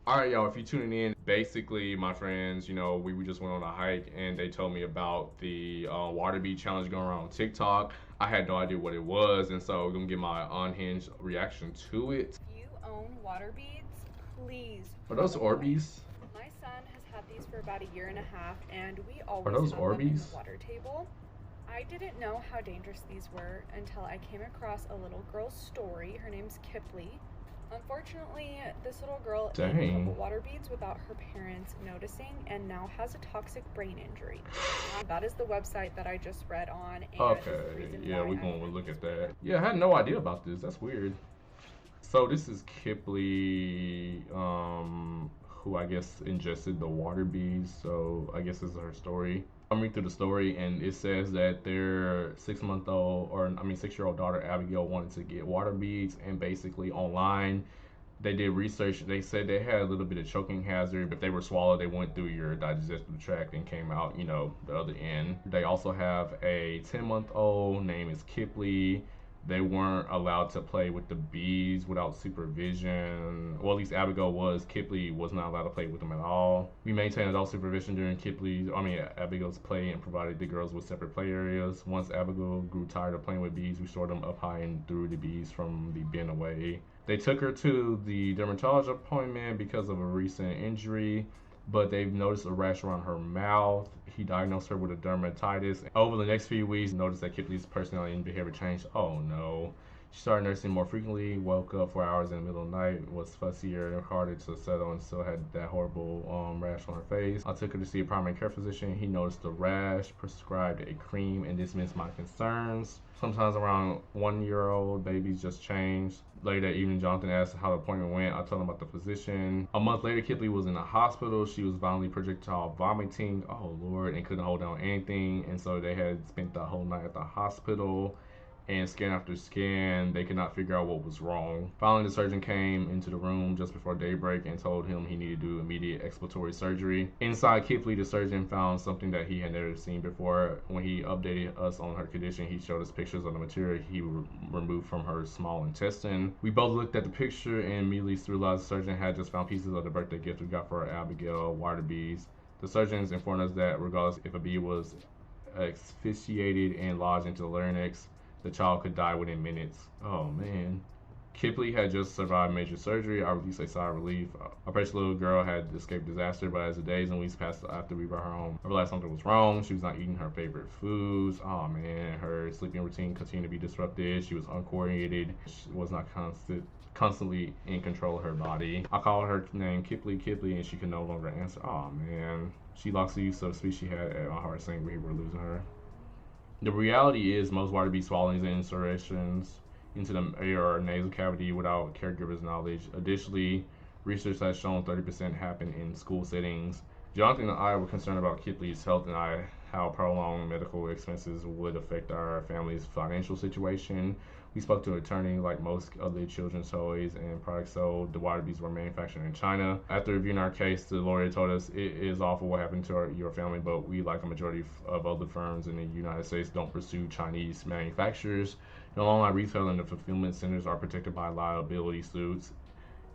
All right, y'all, if you're tuning in, basically, my friends, we just went on a hike and they told me about the water bead challenge going around on TikTok. I had no idea what it was, and so we're going to get my unhinged reaction to it. If you own water beads, please Are throw those them away. Orbeez? My son has had these for about a year and a half, and we Are always those have them in the Orbeez? water table. I didn't know how dangerous these were until I came across a little girl's story. Her name's Kipley. Unfortunately, this little girl ate a couple Dang. water beads without her parents noticing and now has a toxic brain injury. That is the website that I just read on, and this is the Okay, reason yeah, why we're I'm going to in look this at that. video. Yeah, I had no idea about this. That's weird. So this is Kipley, who I guess ingested the water bees. So I guess this is her story. I'm reading through the story, and it says that their 6-month-old, or I mean 6-year-old daughter Abigail wanted to get water beads, and basically online they did research. They said they had a little bit of choking hazard. If they were swallowed, they went through your digestive tract and came out, the other end. They also have a 10-month-old. Name is Kipley. They weren't allowed to play with the bees without supervision. Well, at least Abigail was. Kipley was not allowed to play with them at all. We maintained adult supervision during Abigail's play and provided the girls with separate play areas. Once Abigail grew tired of playing with bees, we stored them up high and threw the bees from the bin away. They took her to the dermatologist appointment because of a recent injury, but they've noticed a rash around her mouth. He diagnosed her with a dermatitis. Over the next few weeks, noticed that Kipley's personality and behavior changed. Oh no. She started nursing more frequently, woke up for hours in the middle of the night, was fussier and harder to settle, and still had that horrible rash on her face. I took her to see a primary care physician. He noticed the rash, prescribed a cream, and dismissed my concerns. Sometimes around 1-year-old babies just change. Later that evening, Jonathan asked how the appointment went. I told him about the physician. A month later, Kipley was in the hospital. She was violently projectile vomiting. Oh Lord, and couldn't hold down anything. And so they had spent the whole night at the hospital. And scan after scan, they could not figure out what was wrong. Finally, the surgeon came into the room just before daybreak and told him he needed to do immediate expiratory surgery. Inside Kipley, the surgeon found something that he had never seen before. When he updated us on her condition, he showed us pictures of the material he removed from her small intestine. We both looked at the picture and immediately realized the surgeon had just found pieces of the birthday gift we got for Abigail, water bees. The surgeons informed us that regardless if a bee was asphyxiated and lodged into the larynx, the child could die within minutes. Oh man. Kipley had just survived major surgery. I released a sigh of relief. Our precious little girl had escaped disaster, but as the days and weeks passed after we brought her home, I realized something was wrong. She was not eating her favorite foods. Oh man, her sleeping routine continued to be disrupted. She was uncoordinated. She was not constantly in control of her body. I called her name Kipley, and she could no longer answer. Oh man. She lost the use of speech she had at my heart saying we were losing her. The reality is most water bee swallowings and insertions into the air or nasal cavity without caregivers' knowledge. Additionally, research has shown 30% happen in school settings. Jonathan and I were concerned about Kipley's health and how prolonged medical expenses would affect our family's financial situation. We spoke to an attorney. Like most of the children's toys and products sold, the water bees were manufactured in China. After reviewing our case, the lawyer told us it is awful what happened to your family, but we, like a majority of other firms in the United States, don't pursue Chinese manufacturers. The online retail and the fulfillment centers are protected by liability suits.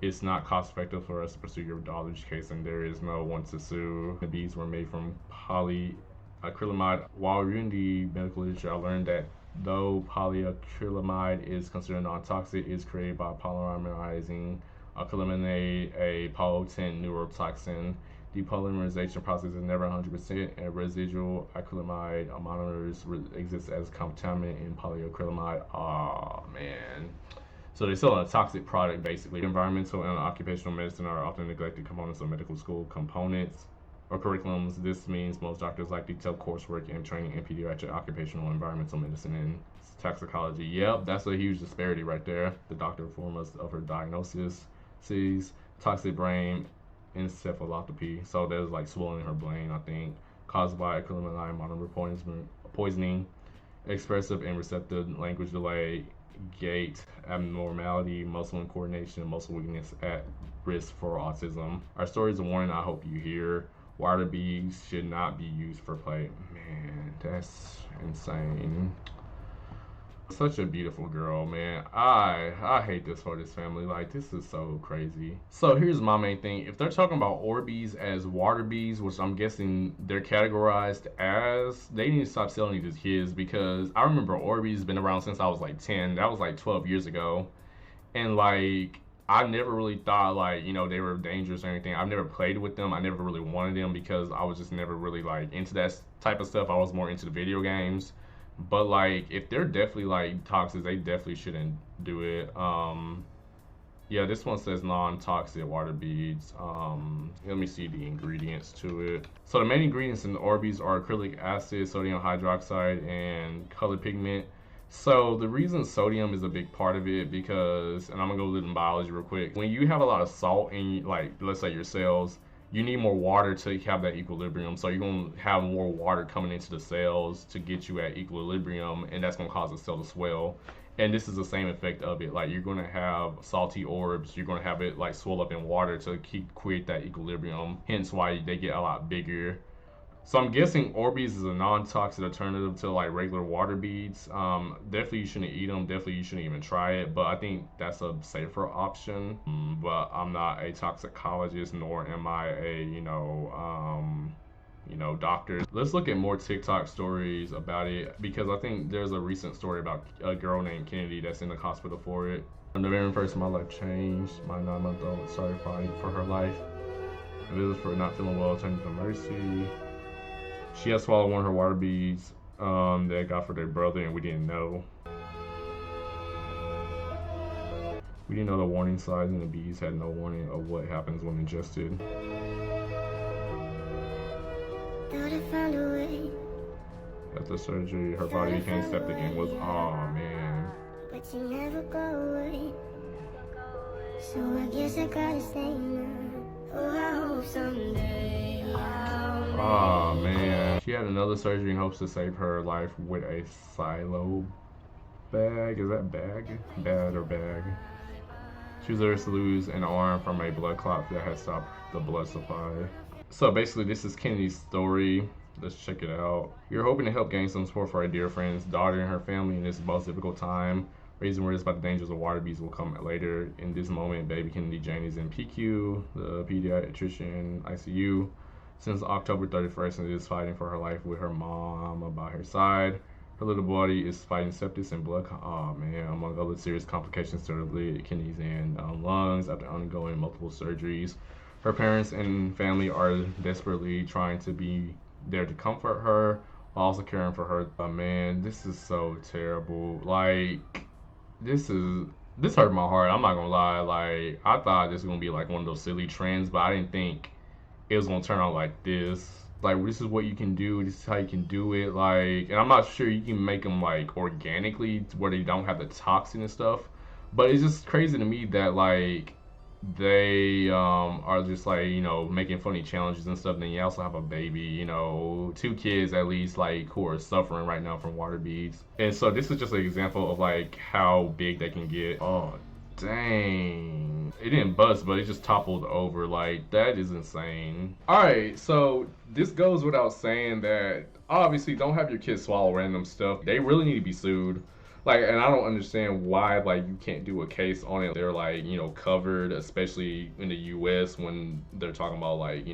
It's not cost effective for us to pursue your daughter's case, and there is no one to sue. The beads were made from polyacrylamide. While reading the medical literature, I learned that though polyacrylamide is considered non-toxic, it is created by polymerizing acrylamide, a potent neurotoxin. The polymerization process is never 100%, and residual acrylamide monomers exist as contaminant in polyacrylamide. Oh man. So they sell a toxic product basically. Environmental and occupational medicine are often neglected components of medical school components or curriculums. This means most doctors like detailed coursework and training in pediatric occupational environmental medicine and toxicology. Yep, that's a huge disparity right there. The doctor informed us of her diagnosis, sees toxic brain encephalopathy. So there's like swelling in her brain, I think, caused by acrylamide monomer poisoning, expressive and receptive language delay, gait abnormality, muscle incoordination, muscle weakness at risk for autism. Our story is a warning I hope you hear. Water beads should not be used for play. Man, that's insane. Such a beautiful girl, man. I hate this for this family. Like, this is so crazy. So here's my main thing. If they're talking about Orbeez as water bees, which I'm guessing they're categorized as, they need to stop selling these to kids, because I remember Orbeez has been around since I was like 10. That was like 12 years ago. And like, I never really thought like, they were dangerous or anything. I've never played with them. I never really wanted them because I was just never really like into that type of stuff. I was more into the video games. But like, if they're definitely like toxic, they definitely shouldn't do it. Yeah, this one says non-toxic water beads. Let me see the ingredients to it. So the main ingredients in the Orbeez are acrylic acid, sodium hydroxide, and color pigment. So the reason sodium is a big part of it, because, and I'm gonna go a little in biology real quick. When you have a lot of salt in, like, let's say your cells, you need more water to have that equilibrium. So you're gonna have more water coming into the cells to get you at equilibrium, and that's gonna cause the cell to swell. And this is the same effect of it. Like, you're gonna have salty orbs, you're gonna have it like swell up in water to create that equilibrium. Hence why they get a lot bigger. So I'm guessing Orbeez is a non-toxic alternative to like regular water beads. Definitely you shouldn't eat them. Definitely you shouldn't even try it. But I think that's a safer option. But I'm not a toxicologist, nor am I a doctor. Let's look at more TikTok stories about it, because I think there's a recent story about a girl named Kennedy that's in the hospital for it. On the very first, my life changed. My 9-month-old started fighting for her life. The visits for not feeling well turned to mercy. She had swallowed one of her water beads that got for their brother, and we didn't know. We didn't know the warning signs, and the beads had no warning of what happens when ingested. After surgery, her body became septic and was, oh man. But you never go away. So I guess I gotta stay now. Oh, I hope someday. Oh man. She had another surgery in hopes to save her life with a silo bag. Is that bag? Bad or bag? She was there to lose an arm from a blood clot that had stopped the blood supply. So basically, this is Kennedy's story. Let's check it out. You're hoping to help gain some support for our dear friend's daughter and her family in this most difficult time. Raising awareness about the dangers of water beads will come later. In this moment, baby Kennedy Jane is in PQ, the pediatrician ICU, since October 31st, and is fighting for her life with her mom by her side. Her little body is fighting sepsis and blood, among other serious complications to her lid, kidneys, and lungs after undergoing multiple surgeries. Her parents and family are desperately trying to be there to comfort her, while also caring for her. Man, this is so terrible. Like, this hurt my heart. I'm not gonna lie. Like, I thought this was gonna be like one of those silly trends, but I didn't think it was gonna turn out like this. Like, this is what you can do. This is how you can do it. Like, and I'm not sure you can make them like organically where they don't have the toxin and stuff. But it's just crazy to me that like they are just like, making funny challenges and stuff. Then you also have a baby, 2 kids at least, like, who are suffering right now from water beads. And so this is just an example of like how big they can get. Oh dang, it didn't bust, but it just toppled over. Like, that is insane. All right, so this goes without saying that obviously don't have your kids swallow random stuff. They really need to be sued. Like, and I don't understand why, like, you can't do a case on it. They're like, covered, especially in the US when they're talking about like,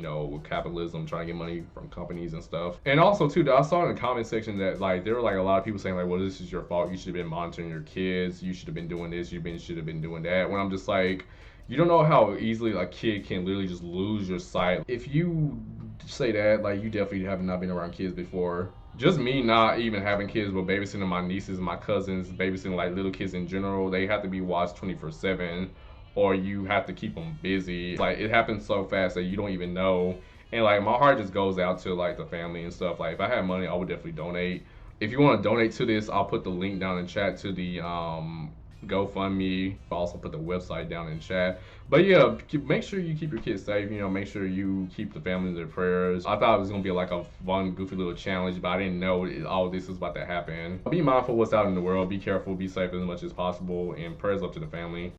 capitalism, trying to get money from companies and stuff. And also too, I saw in the comment section that like there were like a lot of people saying like, well, this is your fault. You should have been monitoring your kids. You should have been doing this. You should have been doing that. When I'm just like, you don't know how easily a kid can literally just lose your sight. If you say that, like, you definitely have not been around kids before. Just me not even having kids, but babysitting my nieces, my cousins, babysitting like little kids in general, they have to be watched 24/7, or you have to keep them busy. Like, it happens so fast that you don't even know. And like, my heart just goes out to like the family and stuff. Like, if I had money, I would definitely donate. If you want to donate to this, I'll put the link down in chat to the GoFundMe. I'll also put the website down in chat. But yeah, make sure you keep your kids safe. Make sure you keep the family in their prayers. I thought it was gonna be like a fun, goofy little challenge, but I didn't know all this was about to happen. Be mindful of what's out in the world. Be careful. Be safe as much as possible. And prayers up to the family.